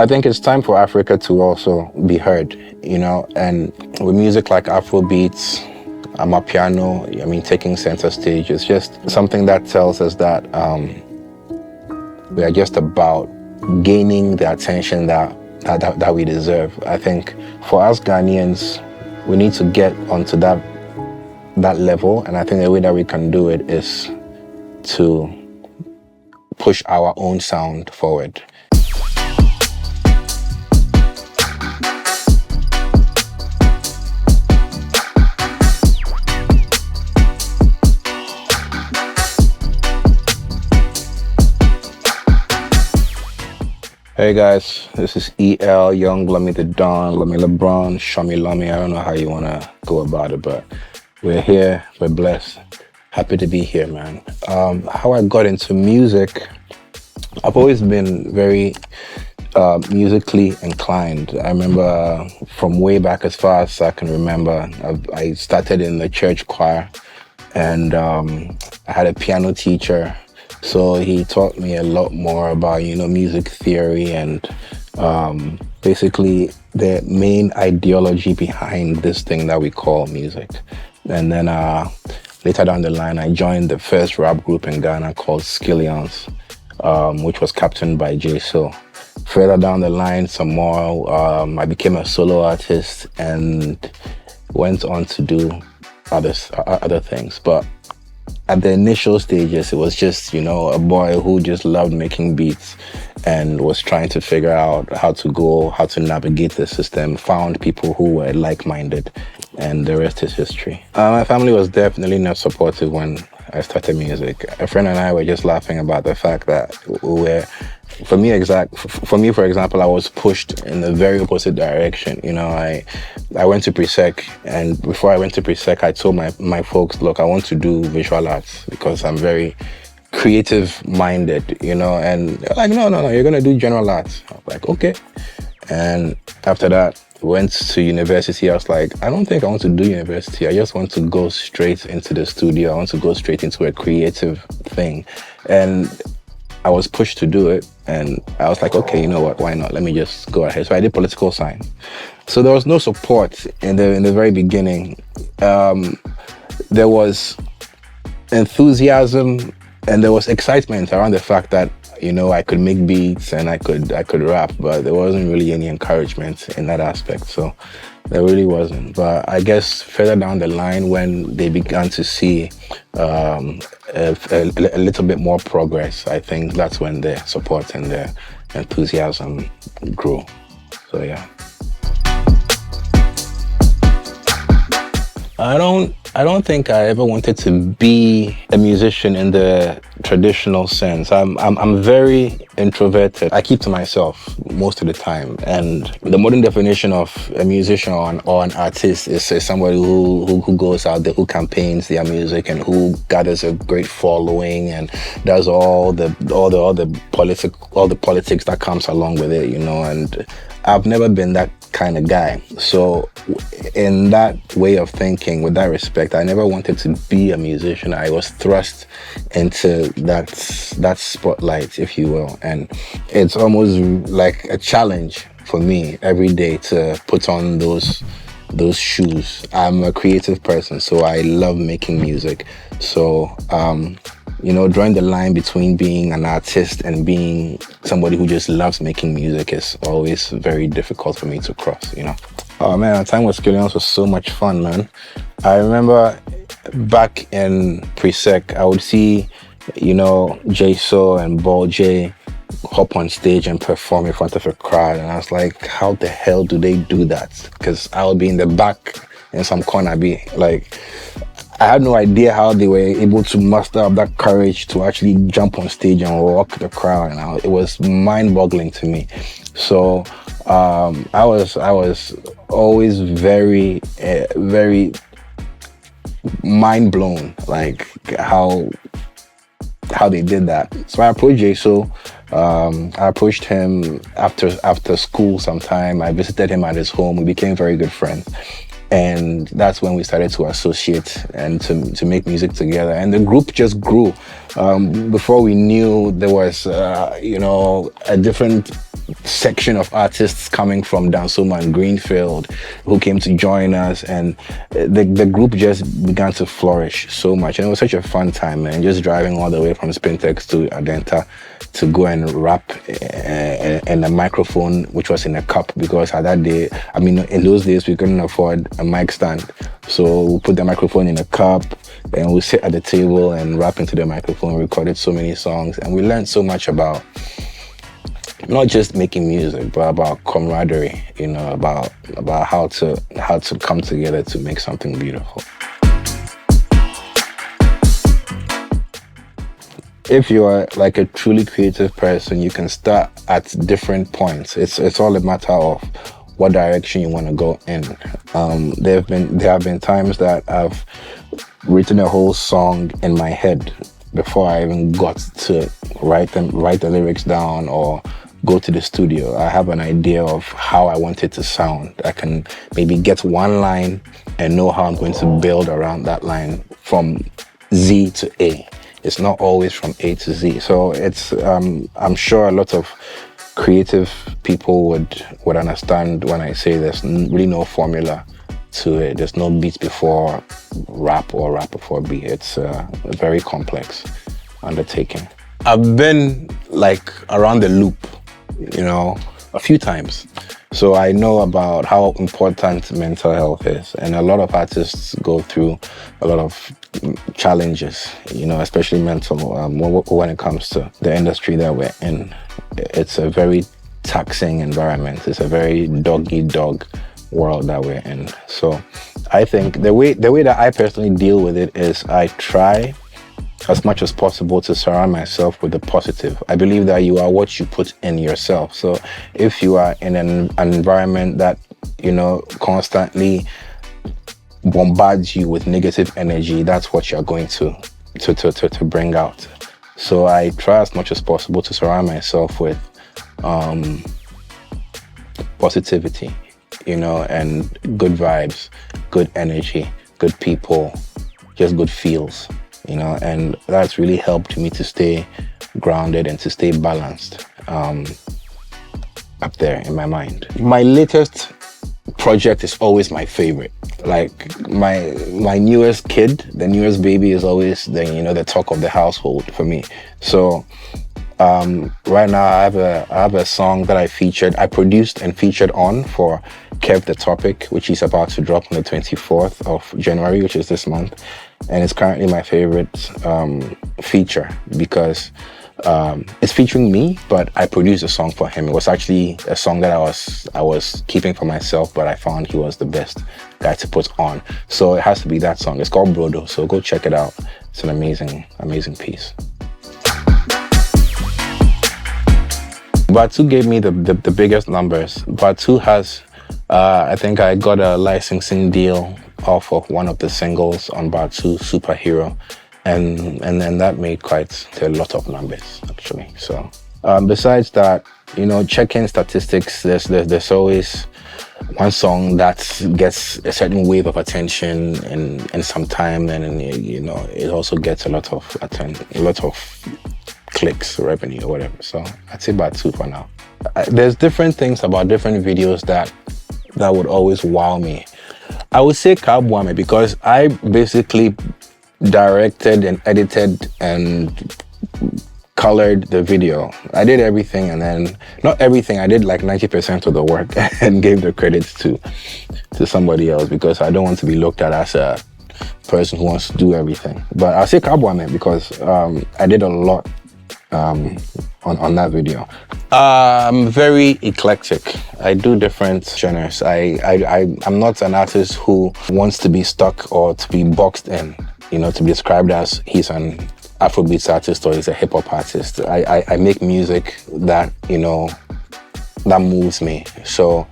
I think it's time for Africa to also be heard, and with music like Afro beats, Amapiano, taking center stage, it's just something that tells us that we are just about gaining the attention that we deserve. I think for us Ghanaians, we need to get onto that level, and I think the way that we can do it is to push our own sound forward. Hey guys, this is EL, Young Lummy the Don, Lummy LeBron, Shummy Lummy. I don't know how you want to go about it, but we're here, we're blessed. Happy to be here, man. How I got into music, I've always been very musically inclined. I remember from way back, as far as I can remember, I started in the church choir, and I had a piano teacher. So he taught me a lot more about, music theory and basically the main ideology behind this thing that we call music. And then later down the line, I joined the first rap group in Ghana called Skillions, which was captained by J. So further down the line, some more, I became a solo artist and went on to do other things. But at the initial stages, it was just, a boy who just loved making beats and was trying to figure out how to navigate the system, found people who were like-minded, and the rest is history. My family was definitely not supportive when I started music. A friend and I were just laughing about the fact that for me, for example, I was pushed in the very opposite direction. I went to pre-sec, and before I went to pre-sec, I told my folks, look, I want to do visual arts because I'm very creative minded, and they're like, no, you're gonna do general arts. I was like, okay. And after that, went to university. I was like, I don't think I want to do university. I just want to go straight into the studio. I want to go straight into a creative thing. And I was pushed to do it, and I was like, okay, you know what, why not? Let me just go ahead. So I did political science. So there was no support in the very beginning. There was enthusiasm and there was excitement around the fact that, I could make beats and I could rap, but there wasn't really any encouragement in that aspect. So there really wasn't. But I guess further down the line, when they began to see a little bit more progress, I think that's when the support and the enthusiasm grew. So yeah. I don't think I ever wanted to be a musician in the traditional sense. I'm very introverted. I keep to myself most of the time. And the modern definition of a musician or an artist is somebody who goes out there, who campaigns their music and who gathers a great following and does all the politics that comes along with it, and I've never been that kind of guy. So in that way of thinking, with that respect, I never wanted to be a musician. I was thrust into that spotlight, if you will. And it's almost like a challenge for me every day to put on those shoes. I'm a creative person, so I love making music. So drawing the line between being an artist and being somebody who just loves making music is always very difficult for me to cross, Oh man, our time with Skillions was so much fun, man. I remember back in pre-sec, I would see, J-So and Ball J hop on stage and perform in front of a crowd. And I was like, how the hell do they do that? Because I would be in the back in some corner, be like, I had no idea how they were able to muster up that courage to actually jump on stage and rock the crowd. And it was mind-boggling to me. So I was always very, very mind-blown, like how they did that. So I approached J-So. I approached him after school sometime. I visited him at his home. We became very good friends. And that's when we started to associate and to make music together. And the group just grew. Before we knew, there was, a different section of artists coming from Dansoma and Greenfield who came to join us, and the group just began to flourish so much, and it was such a fun time, man. Just driving all the way from Spintex to Adenta to go and rap in a microphone which was in a cup, because at that day, I mean, in those days we couldn't afford a mic stand, so we put the microphone in a cup and we sit at the table and rap into the microphone. We recorded so many songs, and we learned so much about not just making music, but about camaraderie, you know, about how to come together to make something beautiful. If you are like a truly creative person, you can start at different points. It's all a matter of what direction you want to go in. There have been times that I've written a whole song in my head before I even got to write the lyrics down or go to the studio. I have an idea of how I want it to sound. I can maybe get one line and know how I'm going to build around that line from Z to A. It's not always from A to Z. So it's I'm sure a lot of creative people would understand when I say there's really no formula to it. There's no beats before rap or rap before beat. It's a very complex undertaking. I've been like around the loop, you know, a few times. So I know about how important mental health is, and a lot of artists go through a lot of challenges, you know, especially mental, when it comes to the industry that we're in. It's a very taxing environment. It's a very dog-eat-dog world that we're in. So I think the way that I personally deal with it is I try as much as possible to surround myself with the positive. I believe that you are what you put in yourself. So if you are in an environment that, you know, constantly bombards you with negative energy, that's what you're going to bring out. So I try as much as possible to surround myself with positivity, you know, and good vibes, good energy, good people, just good feels. You know, and that's really helped me to stay grounded and to stay balanced up there in my mind. My latest project is always my favorite. Like my newest kid, the newest baby is always the talk of the household for me. So right now I have a song that I produced and featured on for Kev the Topic, which is about to drop on the 24th of January, which is this month. And it's currently my favorite feature because it's featuring me, but I produced a song for him. It was actually a song that I was keeping for myself, but I found he was the best guy to put on. So it has to be that song. It's called Brodo, so go check it out. It's an amazing, amazing piece. Batu gave me the biggest numbers. Batu has, I think I got a licensing deal off of one of the singles on Batu, Superhero, and then that made quite a lot of numbers actually. So besides that, you know, checking statistics, there's always one song that gets a certain wave of attention in some time, and you know, it also gets a lot of clicks, revenue, or whatever. So I'd say Batu for now. There's different things about different videos that would always wow me. I would say Kabwame, because I basically directed and edited and colored the video. I did everything, and then not everything, I did like 90% of the work and gave the credits to somebody else, because I don't want to be looked at as a person who wants to do everything. But I'll say Kabwame because I did a lot on that video. I'm very eclectic. I do different genres. I'm not an artist who wants to be stuck or to be boxed in, you know, to be described as he's an Afrobeats artist or he's a hip hop artist. I make music that, you know, that moves me. So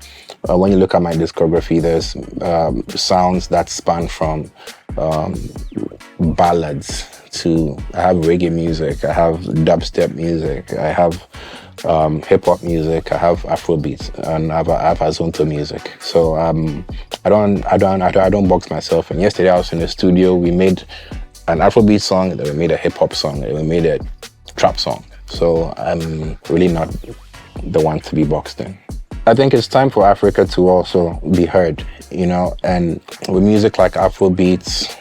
when you look at my discography, there's sounds that span from ballads to, I have reggae music, I have dubstep music, I have hip hop music, I have Afrobeats, and I have Azonto music. So I don't box myself. And yesterday I was in the studio. We made an Afrobeat song, then we made a hip hop song, then we made a trap song. So I'm really not the one to be boxed in. I think it's time for Africa to also be heard, and with music like Afro beats,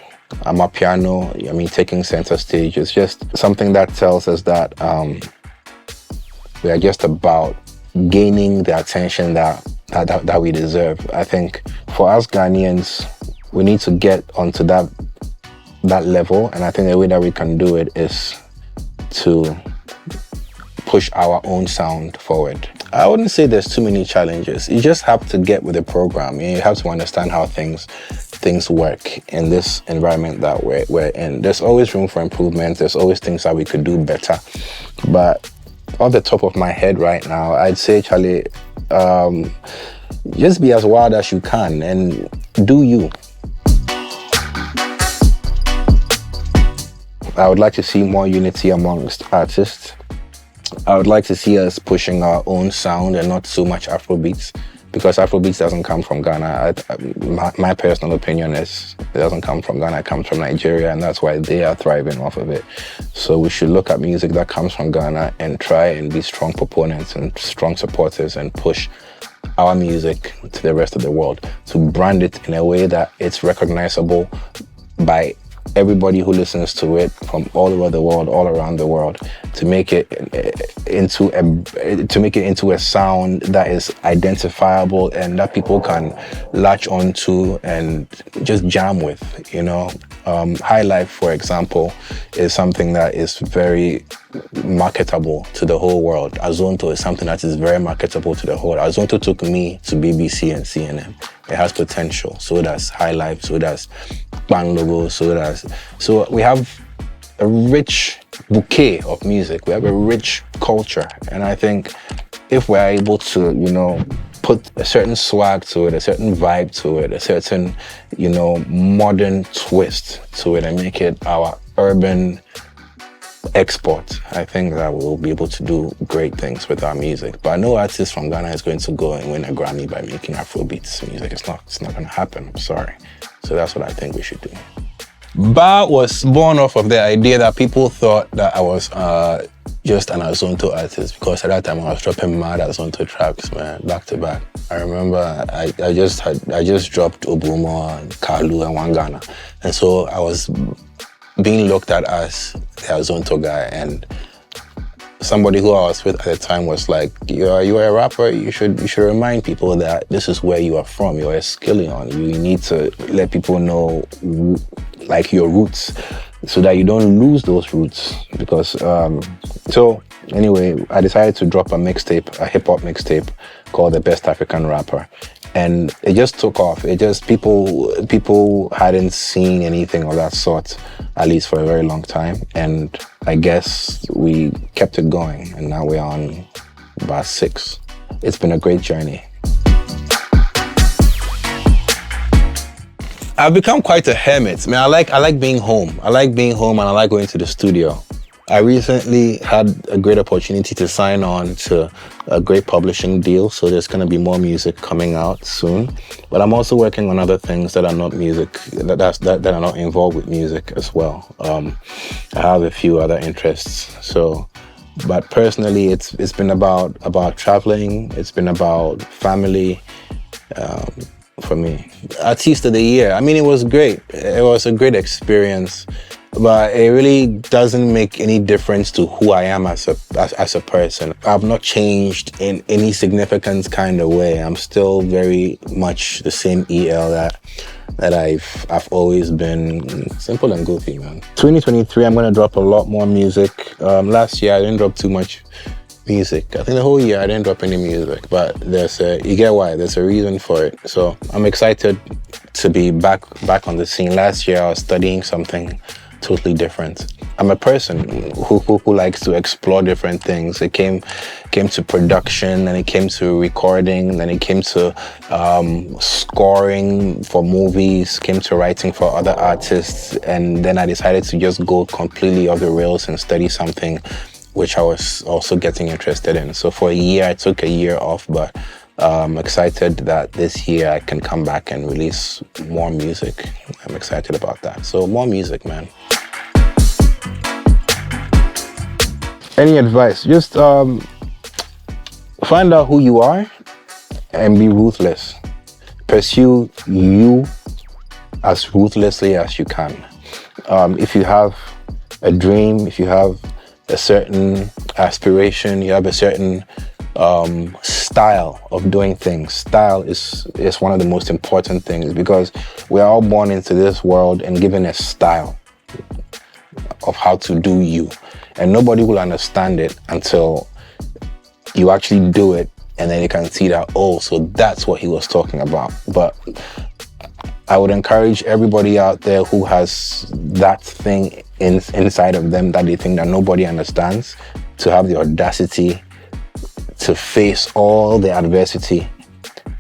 Amapiano, taking center stage, it's just something that tells us that we are just about gaining the attention that we deserve. I think for us Ghanaians, we need to get onto that level, and I think the way that we can do it is to push our own sound forward. I wouldn't say there's too many challenges. You just have to get with the program. You have to understand how things work in this environment that we're in. There's always room for improvement. There's always things that we could do better. But off the top of my head right now, I'd say, Charlie, just be as wild as you can and do you. I would like to see more unity amongst artists. I would like to see us pushing our own sound and not so much Afrobeats, because Afrobeats doesn't come from Ghana. My personal opinion is it doesn't come from Ghana, it comes from Nigeria, and that's why they are thriving off of it. So we should look at music that comes from Ghana and try and be strong proponents and strong supporters and push our music to the rest of the world, to brand it in a way that it's recognizable by everybody who listens to it from all over the world, all around the world, to make it into a sound that is identifiable and that people can latch onto and just jam with. High Life, for example, is something that is very marketable to the whole world. Azonto is something that is very marketable to the whole world. Azonto took me to BBC and CNN. It has potential. So does High Life, so does Pan Logo, so we have a rich bouquet of music. We have a rich culture. And I think if we're able to, put a certain swag to it, a certain vibe to it, a certain, modern twist to it and make it our urban export, I think that we'll be able to do great things with our music. But no artist from Ghana is going to go and win a Grammy by making Afrobeats music. It's not going to happen. I'm sorry. So that's what I think we should do. Ba was born off of the idea that people thought that I was just an Azonto artist, because at that time I was dropping mad Azonto tracks, man, back to back. I remember I just dropped Obumo and Kalu and Wangana, and so I was being looked at as the Azonto guy, and somebody who I was with at the time was like, you are a rapper, you should remind people that this is where you are from, you're a Skillion. You need to let people know like your roots so that you don't lose those roots. Because so anyway, I decided to drop a mixtape, a hip-hop mixtape called The Best African Rapper. And it just took off. It just, people hadn't seen anything of that sort, at least for a very long time. And I guess we kept it going, and now we're on bar 6. It's been a great journey. I've become quite a hermit. I like being home. I like being home, and I like going to the studio. I recently had a great opportunity to sign on to a great publishing deal, so there's going to be more music coming out soon. But I'm also working on other things that are not music, that are not involved with music as well. I have a few other interests. But personally, it's been about traveling. It's been about family. For me, Artist of the Year, it was great. It was a great experience. But it really doesn't make any difference to who I am as a person. I've not changed in any significant kind of way. I'm still very much the same EL that I've always been. Simple and goofy, man. 2023, I'm gonna drop a lot more music. Last year I didn't drop too much music. I think the whole year I didn't drop any music, but you get why, there's a reason for it. So I'm excited to be back on the scene. Last year I was studying something totally different. I'm a person who likes to explore different things. It came to production, and it came to recording, and it came to scoring for movies, came to writing for other artists, and then I decided to just go completely off the rails and study something which I was also getting interested in. So for a year, I took a year off, but I'm excited that this year I can come back and release more music. I'm excited about that. So more music, man. Any advice? Just Find out who you are and be ruthless. Pursue you as ruthlessly as you can. If you have a dream, if you have a certain aspiration, you have a certain style of doing things. Style is one of the most important things, because we are all born into this world and given a style of how to do you, and nobody will understand it until you actually do it, and then you can see that, oh, so that's what he was talking about. But I would encourage everybody out there who has that thing inside of them that they think that nobody understands, to have the audacity to face all the adversity,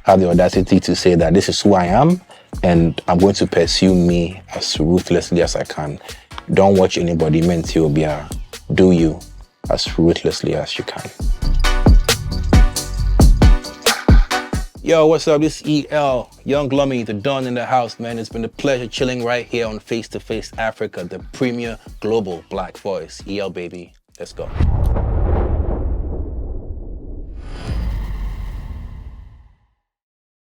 have the audacity to say that this is who I am, and I'm going to pursue me as ruthlessly as I can. Don't watch anybody meant you be a do you as ruthlessly as you can. Yo, what's up? This is EL, Young Lummy, the Don in the house, man. It's been a pleasure chilling right here on Face2Face Africa, the premier global black voice. EL, baby. Let's go.